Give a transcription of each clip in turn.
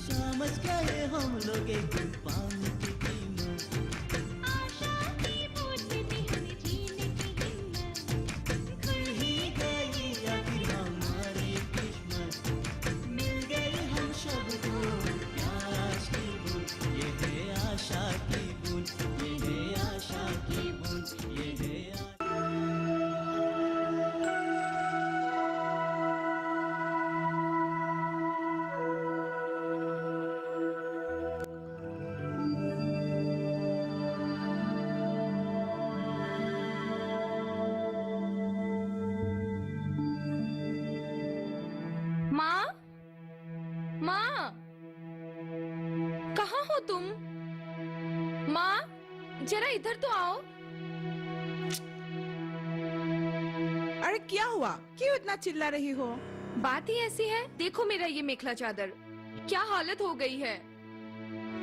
समझ गए हम लोग एक पानी की कीमत, आशा की बूंद में हमें जीने की हिम्मत, खुल ही गई आखिर हमारी किस्मत, मिल गई हम सबको प्यास की बूंद, ये है आशा की बूंद, ये है आशा की बूंद, ये है माँ, माँ, कहाँ हो तुम? माँ, जरा इधर तो आओ। अरे क्या हुआ? क्यों इतना चिल्ला रही हो? बात ही ऐसी है, देखो मेरा ये मेखला चादर, क्या हालत हो गई है।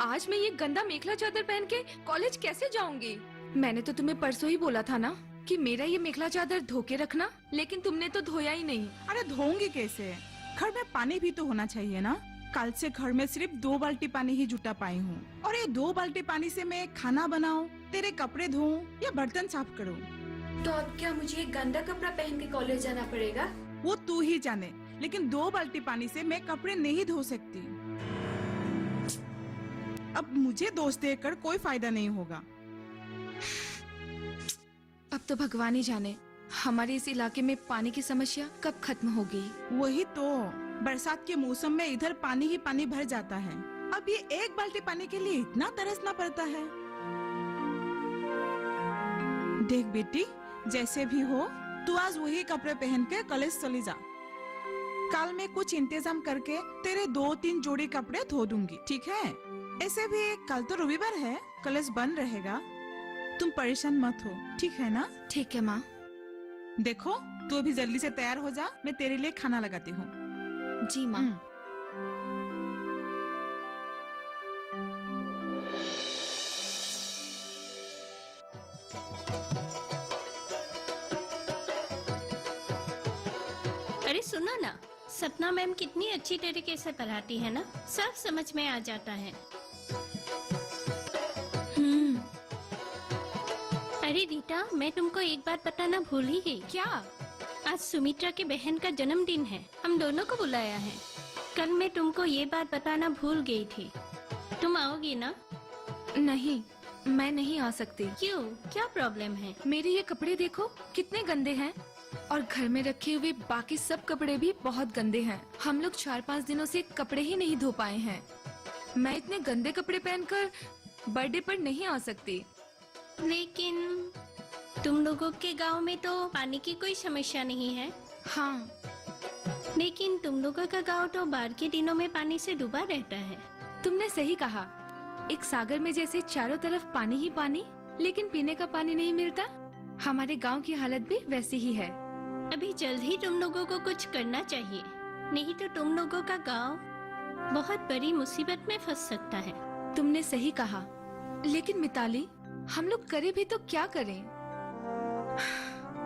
आज मैं ये गंदा मेखला चादर पहन के कॉलेज कैसे जाऊंगी? मैंने तो तुम्हें परसों ही बोला था ना कि मेरा ये मेखला चादर धो के रखना, लेकिन तुमने तो धोया ही नहीं। अरे धोऊंगी कैसे? घर में पानी भी तो होना चाहिए ना। कल से घर में सिर्फ 2 बाल्टी पानी ही जुटा पाई हूँ, और ये 2 बाल्टी पानी से मैं खाना बनाऊं, तेरे कपड़े धोऊं या बर्तन साफ करूं? तो अब क्या मुझे गंदा कपड़ा पहन के कॉलेज जाना पड़ेगा? वो तू ही जाने, लेकिन 2 बाल्टी पानी से मैं कपड़े नहीं धो सकती। अब मुझे दोष देकर कोई फायदा नहीं होगा। अब तो भगवान ही जाने हमारे इस इलाके में पानी की समस्या कब खत्म होगी। वही तो, बरसात के मौसम में इधर पानी ही पानी भर जाता है। अब ये 1 बाल्टी पानी के लिए इतना तरसना पड़ता है। देख बेटी, जैसे भी हो तू आज वही कपड़े पहन के कॉलेज चली जा। कल मैं कुछ इंतजाम करके तेरे 2-3 जोड़ी कपड़े धो दूंगी, ठीक है? ऐसे भी कल तो रविवार है, कॉलेज बंद रहेगा। तुम परेशान मत हो, ठीक है ना? ठीक है माँ। देखो तू अभी जल्दी से तैयार हो जा, मैं तेरे लिए खाना लगाती हूँ। जी माँ। अरे सुनो ना, सपना मैम कितनी अच्छी तरीके से पढ़ाती है ना, सब समझ में आ जाता है। अरे रीटा, मैं तुमको एक बात बताना भूल ही गई। क्या? आज सुमित्रा की बहन का जन्मदिन है, हम दोनों को बुलाया है। कल मैं तुमको ये बात बताना भूल गई थी, तुम आओगी ना? नहीं, मैं नहीं आ सकती। क्यों, क्या प्रॉब्लम है? मेरे ये कपड़े देखो कितने गंदे हैं, और घर में रखे हुए बाकी सब कपड़े भी बहुत गंदे हैं। हम लोग 4-5 दिनों से कपड़े ही नहीं धो पाए हैं। मैं इतने गंदे कपड़े पहनकर बर्थडे पर नहीं आ सकती। लेकिन तुम लोगों के गांव में तो पानी की कोई समस्या नहीं है। हाँ, लेकिन तुम लोगों का गांव तो बाढ़ के दिनों में पानी से डूबा रहता है। तुमने सही कहा। एक सागर में जैसे चारों तरफ पानी ही पानी, लेकिन पीने का पानी नहीं मिलता, हमारे गांव की हालत भी वैसी ही है। अभी जल्द ही तुम लोगों को कुछ करना चाहिए, नहीं तो तुम लोगों का गांव बहुत बड़ी मुसीबत में फंस सकता है। तुमने सही कहा, लेकिन मिताली, हम लोग करें भी तो क्या करें?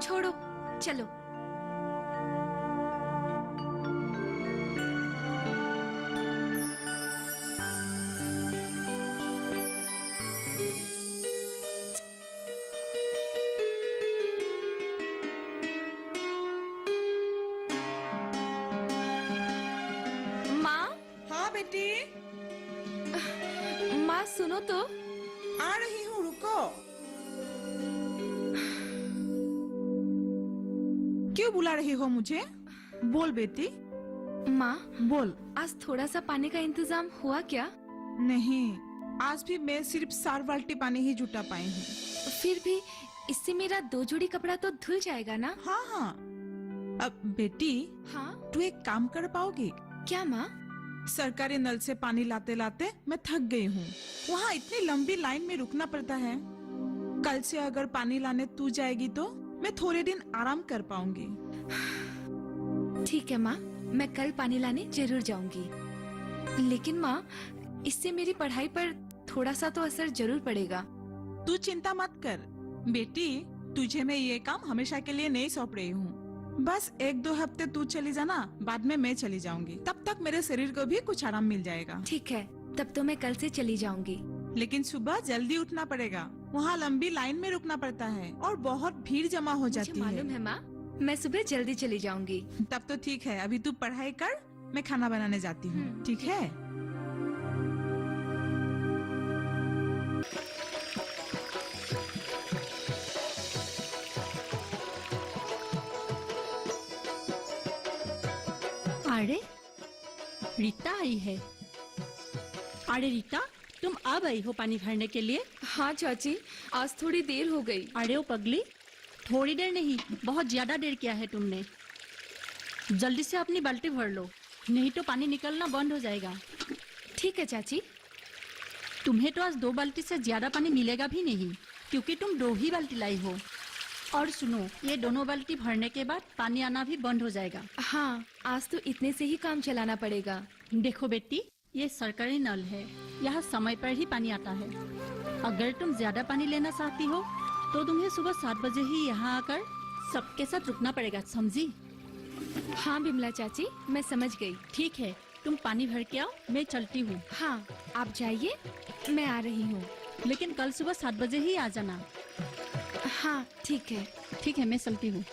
छोड़ो, चलो। माँ, हाँ बेटी, माँ सुनो तो। आ रही हूँ, रुको। क्यों बुला रही हो मुझे? बोल बेटी। माँ, बोल। आज थोड़ा सा पानी का इंतजाम हुआ क्या? नहीं, आज भी मैं सिर्फ 4 बाल्टी पानी ही जुटा पाई हूँ। फिर भी इससे मेरा 2 जोड़ी कपड़ा तो धुल जाएगा ना? हाँ हाँ। अब बेटी, हाँ, तू एक काम कर पाओगी? क्या माँ? सरकारी नल से पानी लाते लाते मैं थक गई हूँ। वहाँ इतनी लंबी लाइन में रुकना पड़ता है। कल से अगर पानी लाने तू जाएगी तो मैं थोड़े दिन आराम कर पाऊंगी। ठीक है माँ, मैं कल पानी लाने जरूर जाऊंगी। लेकिन माँ, इससे मेरी पढ़ाई पर थोड़ा सा तो असर जरूर पड़ेगा। तू चिंता मत कर बेटी, तुझे मैं ये काम हमेशा के लिए नहीं सौंप रही हूँ। बस 1-2 हफ्ते तू चली जाना, बाद में मैं चली जाऊंगी। तब तक मेरे शरीर को भी कुछ आराम मिल जाएगा। ठीक है, तब तो मैं कल से चली जाऊंगी। लेकिन सुबह जल्दी उठना पड़ेगा, वहाँ लंबी लाइन में रुकना पड़ता है और बहुत भीड़ जमा हो मुझे जाती मालूम है माँ, मैं सुबह जल्दी चली जाऊंगी। तब तो ठीक है, अभी तू पढ़ाई कर, मैं खाना बनाने जाती हूँ। ठीक है? अरे रीता आई है। अरे रीता, तुम अब आई हो पानी भरने के लिए? हाँ चाची, आज थोड़ी देर हो गई। अरे ओ पगली, थोड़ी देर नहीं, बहुत ज्यादा देर किया है तुमने। जल्दी से अपनी बाल्टी भर लो, नहीं तो पानी निकलना बंद हो जाएगा। ठीक है चाची। तुम्हें तो आज 2 बाल्टी से ज्यादा पानी मिलेगा भी नहीं, क्योंकि तुम 2 ही बाल्टी लाई हो। और सुनो, ये दोनों बाल्टी भरने के बाद पानी आना भी बंद हो जाएगा। हाँ, आज तो इतने से ही काम चलाना पड़ेगा। देखो बेटी, ये सरकारी नल है, यहाँ समय पर ही पानी आता है। अगर तुम ज्यादा पानी लेना चाहती हो तो तुम्हें सुबह 7 बजे ही यहाँ आकर सबके साथ रुकना पड़ेगा, समझी? हाँ बिमला चाची, मैं समझ गई। ठीक है, तुम पानी भर के आओ, मैं चलती हूँ। हाँ, आप जाइए, मैं आ रही हूँ। लेकिन कल सुबह 7 बजे ही आ जाना। हाँ ठीक है। ठीक है, मैं चलती हूँ।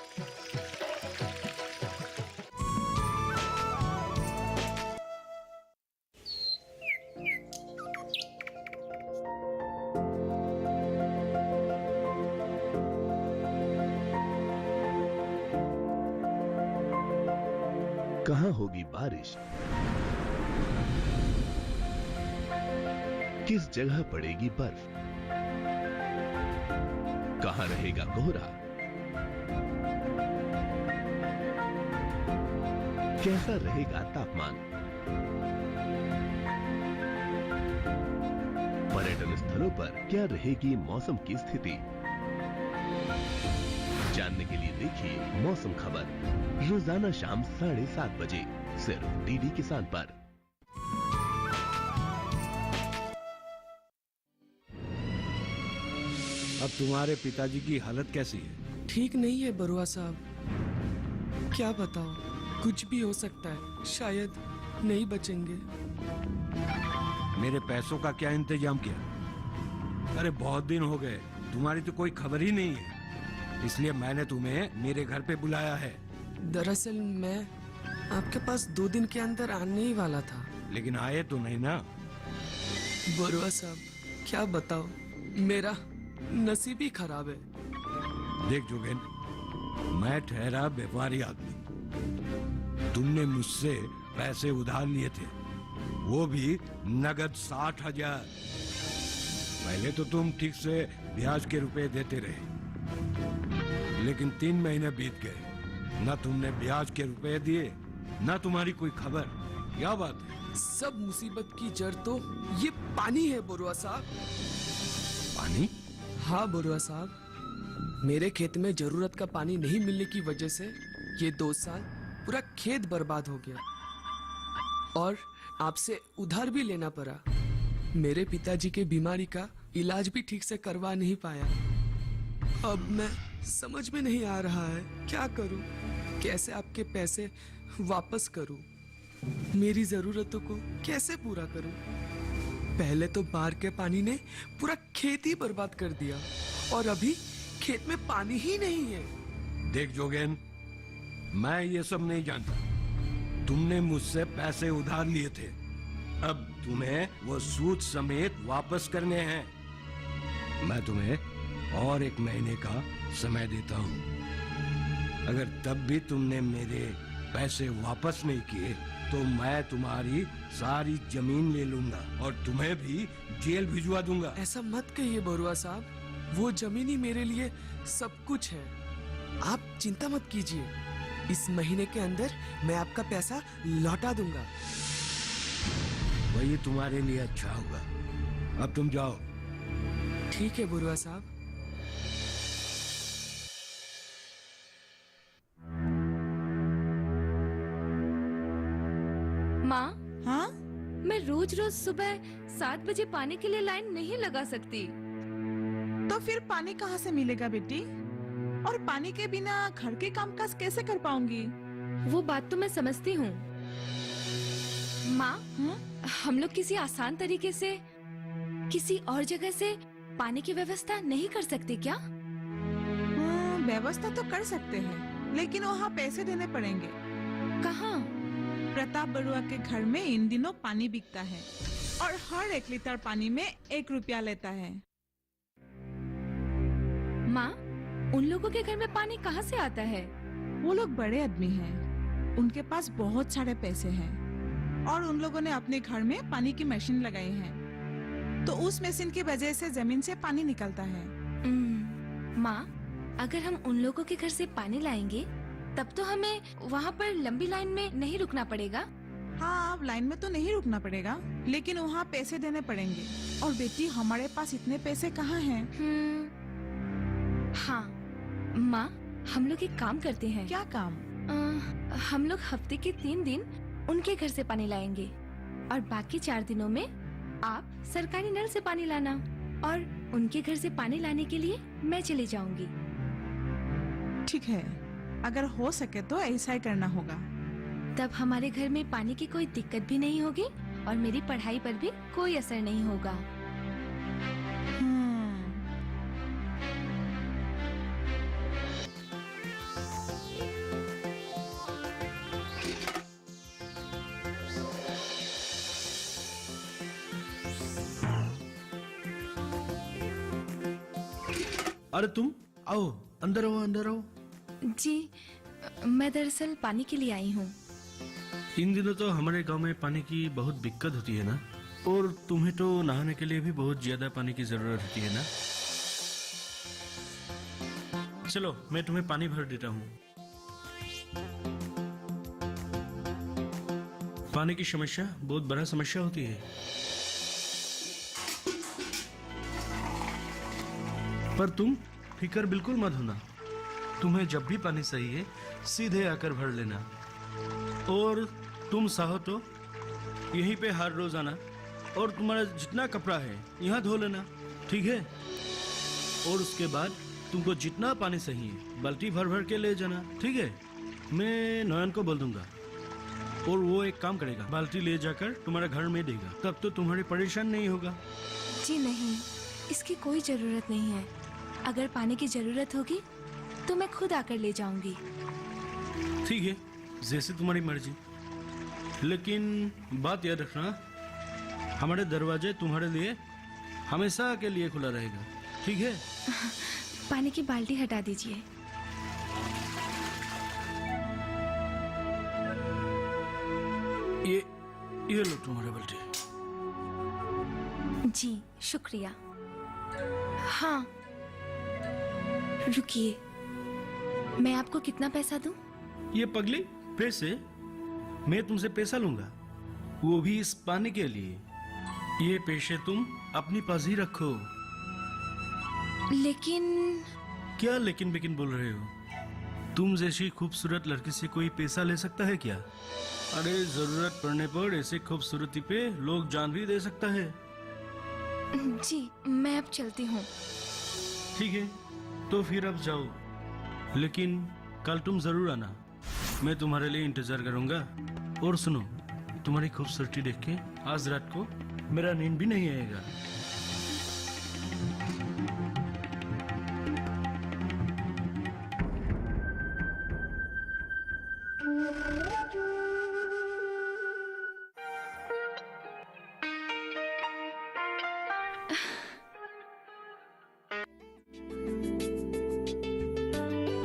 कहाँ होगी बारिश, किस जगह पड़ेगी बर्फ, कहाँ रहेगा कोहरा, कैसा रहेगा तापमान, पर्यटन स्थलों पर क्या रहेगी मौसम की स्थिति। जानने के लिए देखिए मौसम खबर रोजाना शाम 7:30 बजे सिर्फ डीडी किसान पर। अब तुम्हारे पिताजी की हालत कैसी है? ठीक नहीं है बरुआ साहब, क्या बताओ, कुछ भी हो सकता है, शायद नहीं बचेंगे। मेरे पैसों का क्या इंतजाम किया? अरे बहुत दिन हो गए, तुम्हारी तो कोई खबर ही नहीं है, इसलिए मैंने तुम्हें मेरे घर पे बुलाया है। दरअसल मैं आपके पास 2 दिन के अंदर आने ही वाला था। लेकिन आए तो नहीं ना? बरुआ साहब, क्या बताओ, मेरा नसीब ही खराब है। देख जोगेन, मैं ठहरा व्यापारी आदमी। तुमने मुझसे पैसे उधार लिए थे, वो भी नगद 60,000। पहले तो तुम ठीक से ब्याज के रुपए देते रहे, लेकिन 3 महीने बीत गए, न तुमने ब्याज के रुपए दिए, न तुम्हारी कोई खबर। क्या बात है? सब मुसीबत की जड़ तो ये पानी है बरुआ साहब। पानी? हाँ बरुआ साहब, मेरे खेत में जरूरत का पानी नहीं मिलने की वजह से ये 2 साल पूरा खेत बर्बाद हो गया और आपसे उधार भी लेना पड़ा। मेरे पिताजी के बीमारी का इलाज भी ठीक से करवा नहीं पाया। अब मैं समझ में नहीं आ रहा है क्या करूं, कैसे आपके पैसे वापस करूं, मेरी जरूरतों को कैसे पूरा करूं। पहले तो बाढ़ के पानी ने पूरा खेत ही बर्बाद कर दिया और अभी खेत में पानी ही नहीं है। देख जोगेन, मैं ये सब नहीं जानता। तुमने मुझसे पैसे उधार लिए थे, अब तुम्हें वो सूद समेत वापस करने हैं। मैं तुम्हें और 1 महीने का समय देता हूँ। अगर तब भी तुमने मेरे पैसे वापस नहीं किए तो मैं तुम्हारी सारी जमीन ले लूंगा और तुम्हें भी जेल भिजवा दूंगा। ऐसा मत कहिए बरुआ साहब, वो जमीन ही मेरे लिए सब कुछ है। आप चिंता मत कीजिए, इस महीने के अंदर मैं आपका पैसा लौटा दूंगा। वही तुम्हारे लिए अच्छा होगा। अब तुम जाओ। ठीक है बरुआ साहब। माँ, हाँ? मैं रोज रोज सुबह 7 बजे पानी के लिए लाइन नहीं लगा सकती। तो फिर पानी कहाँ से मिलेगा बेटी? और पानी के बिना घर के कामकाज कैसे कर पाऊंगी? वो बात तो मैं समझती हूँ माँ। हम लोग किसी आसान तरीके से किसी और जगह से पानी की व्यवस्था नहीं कर सकते क्या? व्यवस्था तो कर सकते हैं, लेकिन वहाँ पैसे देने पड़ेंगे। कहाँ? प्रताप बरुआ के घर में इन दिनों पानी बिकता है और हर 1 लीटर पानी में 1 रुपया लेता है। माँ, उन लोगों के घर में पानी कहाँ से आता है? वो लोग बड़े आदमी हैं, उनके पास बहुत सारे पैसे हैं और उन लोगों ने अपने घर में पानी की मशीन लगाई है, तो उस मशीन की वजह से जमीन से पानी निकलता है। माँ, अगर हम उन लोगों के घर से पानी लाएंगे तब तो हमें वहाँ पर लंबी लाइन में नहीं रुकना पड़ेगा। हाँ, अब लाइन में तो नहीं रुकना पड़ेगा, लेकिन वहाँ पैसे देने पड़ेंगे। और बेटी, हमारे पास इतने पैसे कहाँ हैं? हाँ माँ, हम लोग एक काम करते हैं। क्या काम? हम लोग हफ्ते के 3 दिन उनके घर से पानी लाएंगे और बाकी 4 दिनों में आप सरकारी नल से पानी लाना और उनके घर से पानी लाने के लिए मैं चली जाऊंगी। ठीक है, अगर हो सके तो ऐसा ही करना होगा। तब हमारे घर में पानी की कोई दिक्कत भी नहीं होगी और मेरी पढ़ाई पर भी कोई असर नहीं होगा। अरे तुम आओ, अंदर आओ, अंदर आओ। जी, मैं दरअसल पानी के लिए आई हूँ। इन दिनों तो हमारे गांव में पानी की बहुत दिक्कत होती है ना, और तुम्हें तो नहाने के लिए भी बहुत ज्यादा पानी की जरूरत होती है ना। चलो, मैं तुम्हें पानी भर देता हूँ। पानी की समस्या बहुत बड़ा समस्या होती है, पर तुम फिक्र बिल्कुल मत होना। तुम्हें जब भी पानी चाहिए सीधे आकर भर लेना, और तुम चाहो तो यहीं पे हर रोज आना और तुम्हारा जितना कपड़ा है यहाँ धो लेना, ठीक है? और उसके बाद तुमको जितना पानी चाहिए बाल्टी भर भर के ले जाना, ठीक है? मैं नयन को बोल दूंगा और वो एक काम करेगा, बाल्टी ले जाकर तुम्हारे घर में देगा, तब तो तुम्हारी परेशान नहीं होगा। जी नहीं, इसकी कोई जरूरत नहीं है। अगर पानी की जरूरत होगी तो मैं खुद आकर ले जाऊंगी। ठीक है, जैसे तुम्हारी मर्जी, लेकिन बात याद रखना, हमारे दरवाजे तुम्हारे लिए हमेशा के लिए खुला रहेगा, ठीक है? पानी की बाल्टी हटा दीजिए। ये लो तुम्हारा बाल्टी। जी शुक्रिया। हाँ, रुकिए, मैं आपको कितना पैसा दूं? ये पगली, पैसे? मैं तुमसे पैसा लूंगा, वो भी इस पानी के लिए। ये पैसे तुम अपनी पास ही रखो। लेकिन क्या लेकिन बेकिन बोल रहे हो? तुम जैसी खूबसूरत लड़की से कोई पैसा ले सकता है क्या? अरे जरूरत पड़ने पर ऐसे खूबसूरती पे लोग जान भी दे सकता है। जी, मैं अब चलती हूँ। ठीक है, तो फिर अब जाओ, लेकिन कल तुम जरूर आना, मैं तुम्हारे लिए इंतजार करूंगा। और सुनो, तुम्हारी खूबसूरती देख के आज रात को मेरा नींद भी नहीं आएगा।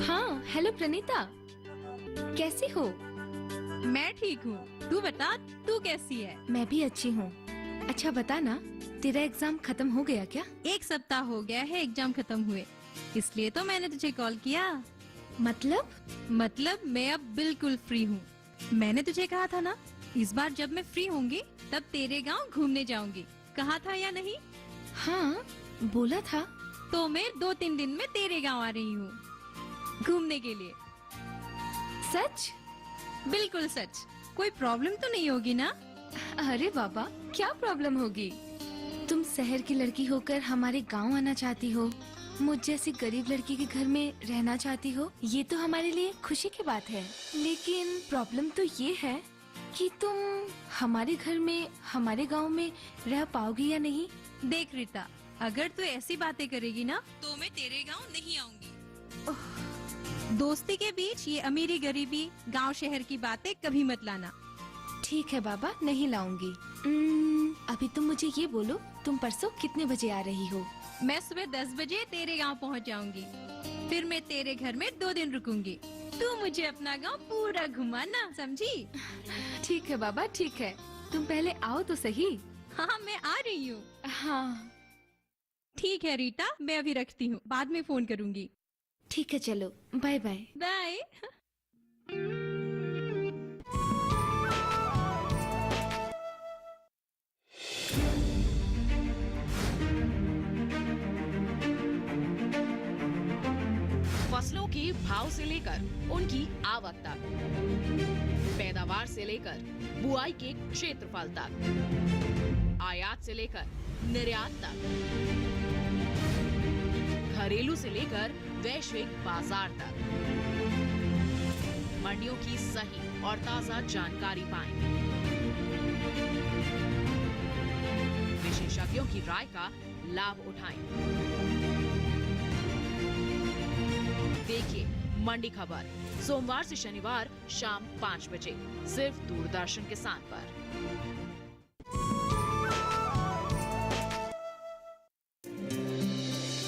हाँ, हेलो प्रणीता, कैसी हो? मैं ठीक हूँ, तू बता, तू कैसी है? मैं भी अच्छी हूँ। अच्छा बता ना, तेरा एग्जाम खत्म हो गया क्या? 1 सप्ताह हो गया है एग्जाम खत्म हुए, इसलिए तो मैंने तुझे कॉल किया। मतलब मैं अब बिल्कुल फ्री हूँ। मैंने तुझे कहा था ना, इस बार जब मैं फ्री होंगी तब तेरे गांव घूमने जाऊंगी। कहा था या नहीं? हाँ, बोला था। तो मैं 2-3 दिन में तेरे गांव आ रही हूँ घूमने के लिए। सच? बिल्कुल सच। कोई प्रॉब्लम तो नहीं होगी ना? अरे बाबा, क्या प्रॉब्लम होगी? तुम शहर की लड़की होकर हमारे गांव आना चाहती हो, मुझ जैसी गरीब लड़की के घर में रहना चाहती हो, ये तो हमारे लिए खुशी की बात है। लेकिन प्रॉब्लम तो ये है कि तुम हमारे घर में, हमारे गांव में रह पाओगी या नहीं। देख रीता, अगर तू ऐसी बातें करेगी ना तो मैं तेरे गांव नहीं आऊंगी। दोस्ती के बीच ये अमीरी गरीबी, गांव शहर की बातें कभी मत लाना। ठीक है बाबा, नहीं लाऊंगी। अभी तुम मुझे ये बोलो, तुम परसों कितने बजे आ रही हो? मैं सुबह 10 बजे तेरे गांव पहुंच जाऊंगी। फिर मैं तेरे घर में 2 दिन रुकूंगी। तू मुझे अपना गांव पूरा घुमाना, समझी? ठीक है बाबा, ठीक है। तुम पहले आओ तो सही। हाँ, मैं आ रही हूँ। हाँ ठीक है रीता, मैं अभी रखती हूँ, बाद में फोन करूंगी। ठीक है, चलो बाय बाय। बाय। फसलों के भाव से लेकर उनकी आवक तक, पैदावार से लेकर बुआई के क्षेत्रफल तक, आयात से लेकर निर्यात तक, घरेलू से लेकर वैश्विक बाजार तक, मंडियों की सही और ताजा जानकारी पाएं। विशेषज्ञों की राय का लाभ उठाएं। देखिए मंडी खबर सोमवार से शनिवार शाम 5 बजे सिर्फ दूरदर्शन किसान पर।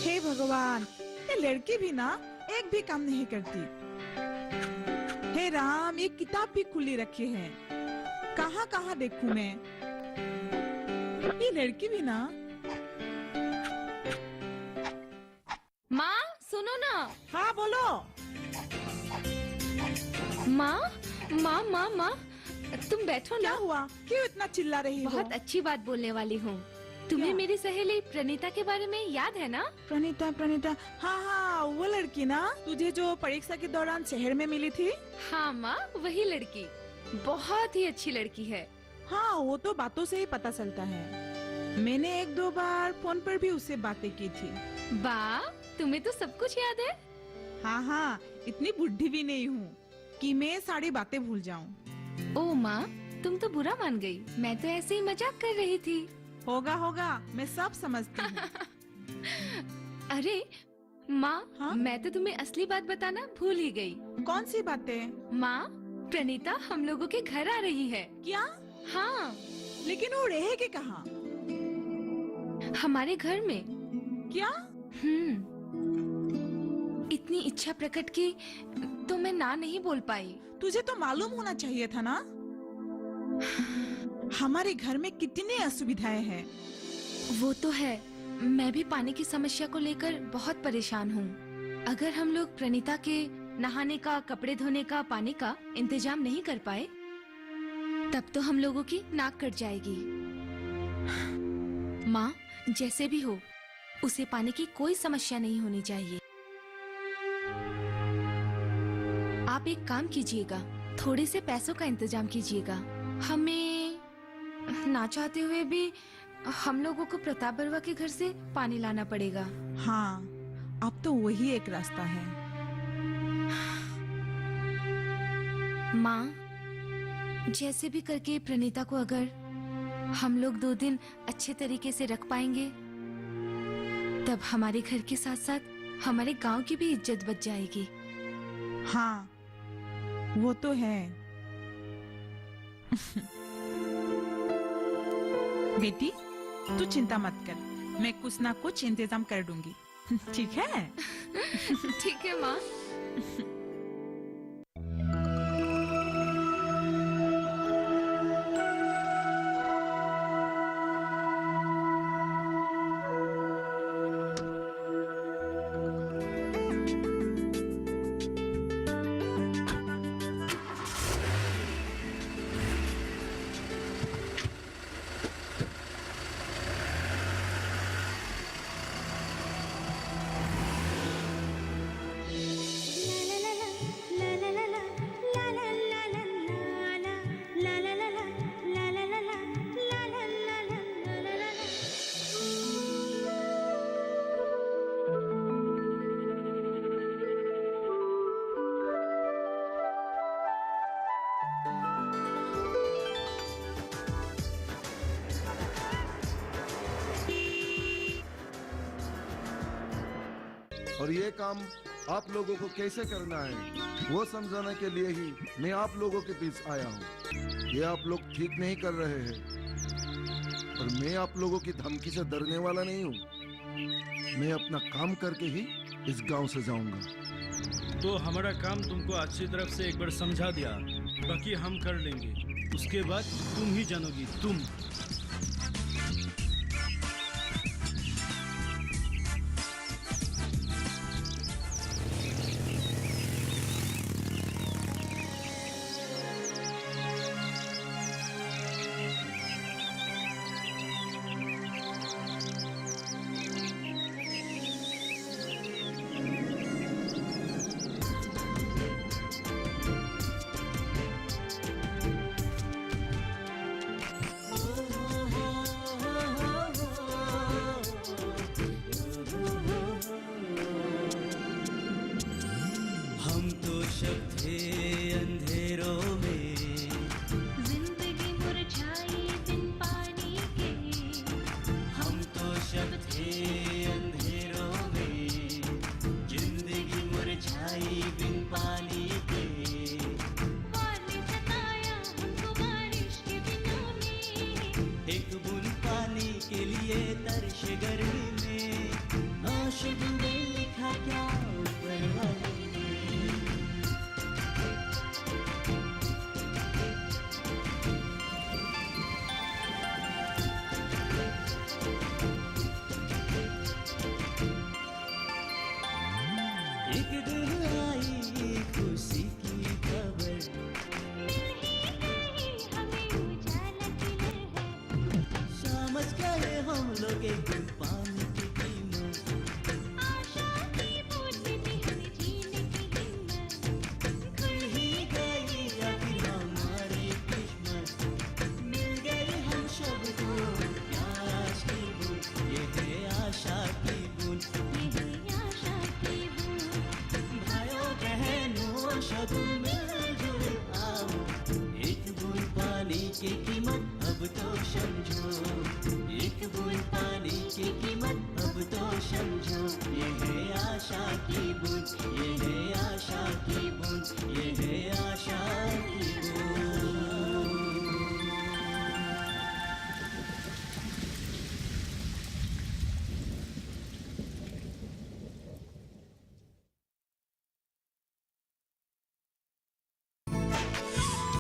हे भगवान, ये लड़की भी ना एक भी काम नहीं करती। हे राम, ये किताब भी खुली रखी है, कहाँ कहाँ देखूं मैं? ये लड़की भी ना। माँ सुनो ना। हाँ बोलो। माँ माँ माँ माँ, तुम बैठो क्या ना। हुआ? क्यों इतना चिल्ला रही हो? बहुत अच्छी बात बोलने वाली हूँ। तुम्हें क्या? मेरी सहेली प्रणीता के बारे में याद है ना? प्रणीता, प्रणीता, हाँ हाँ, वो लड़की ना तुझे जो परीक्षा के दौरान शहर में मिली थी। हाँ माँ, वही लड़की बहुत ही अच्छी लड़की है। हाँ, वो तो बातों से ही पता चलता है। मैंने 1-2 बार फोन पर भी उससे बातें की थी। वाह, तुम्हें तो सब कुछ याद है। हाँ हाँ, इतनी बुढ़ी भी नहीं हूँ कि मैं सारी बातें भूल जाऊँ। ओ माँ, तुम तो बुरा मान गई। मैं तो ऐसे ही मजाक कर रही थी। होगा होगा, मैं सब समझती हूँ। अरे माँ, हाँ? मैं तो तुम्हें असली बात बताना भूल ही गई। कौन सी बातें? माँ, प्रणीता हम लोगों के घर आ रही है। क्या? हाँ, लेकिन वो रहेगी कहाँ? हमारे घर में। क्या? इतनी इच्छा प्रकट की तो मैं ना नहीं बोल पाई। तुझे तो मालूम होना चाहिए था ना, हमारे घर में कितनी असुविधाएं हैं। वो तो है, मैं भी पानी की समस्या को लेकर बहुत परेशान हूँ। अगर हम लोग प्रणीता के नहाने का, कपड़े धोने का पानी का इंतजाम नहीं कर पाए, तब तो हम लोगों की नाक कट जाएगी। माँ, जैसे भी हो, उसे पानी की कोई समस्या नहीं होनी चाहिए। आप एक काम कीजिएगा, थोड़े से पैसों का इंतजाम कीजिएगा। हमें ना चाहते हुए भी हम लोगों को प्रताप बरुआ के घर से पानी लाना पड़ेगा। हाँ, अब तो वही एक रास्ता है। माँ, जैसे भी करके प्रणीता को अगर हम लोग 2 दिन अच्छे तरीके से रख पाएंगे, तब हमारे घर के साथ साथ हमारे गांव की भी इज्जत बच जाएगी। हाँ, वो तो है। बेटी, तू चिंता मत कर, मैं कुछ ना कुछ इंतजाम कर दूंगी। ठीक है? ठीक है माँ। ला ला और ये काम आप लोगों को कैसे करना है वो समझाने के लिए ही मैं आप लोगों के बीच आया हूँ। ये आप लोग ठीक नहीं कर रहे हैं और मैं आप लोगों की धमकी से डरने वाला नहीं हूँ। मैं अपना काम करके ही इस गांव से जाऊंगा। तो हमारा काम तुमको अच्छी तरफ से एक बार समझा दिया, बाकी हम कर लेंगे। उसके बाद तुम ही जानोगी। तुम हम तो शब थे अंधेरों में, जिंदगी मुरझाई बिन पानी के। हम तो शब थे अंधेरों में, जिंदगी मुरझाई बिन पानी के। वार ने सताया हमको बारिश के दिनों में, एक बूंद पानी के लिए तरश गर्मी में, आशिक ने लिखा क्या ऊपर वाले ने। एक दिन आई खुशी की खबर, हमें उजाला की लहर। समझ गए हम लोग एक बूंद पानी की कीमत। आशा की बूंद से भी हमें जीने की हिम्मत। खुल ही गई आखिर हमारी किस्मत, मिल गई हम सबको प्यास की बूंद। ये है आशा की बूंद, ये है आशा की बूंद। भाइयों बहनों सब मिलजुल आओ, एक बूंद पानी की कीमत अब तो समझो। एक बूंद पानी की कीमत अब तो समझो। ये है आशा की बूंद, ये है आशा की बूंद,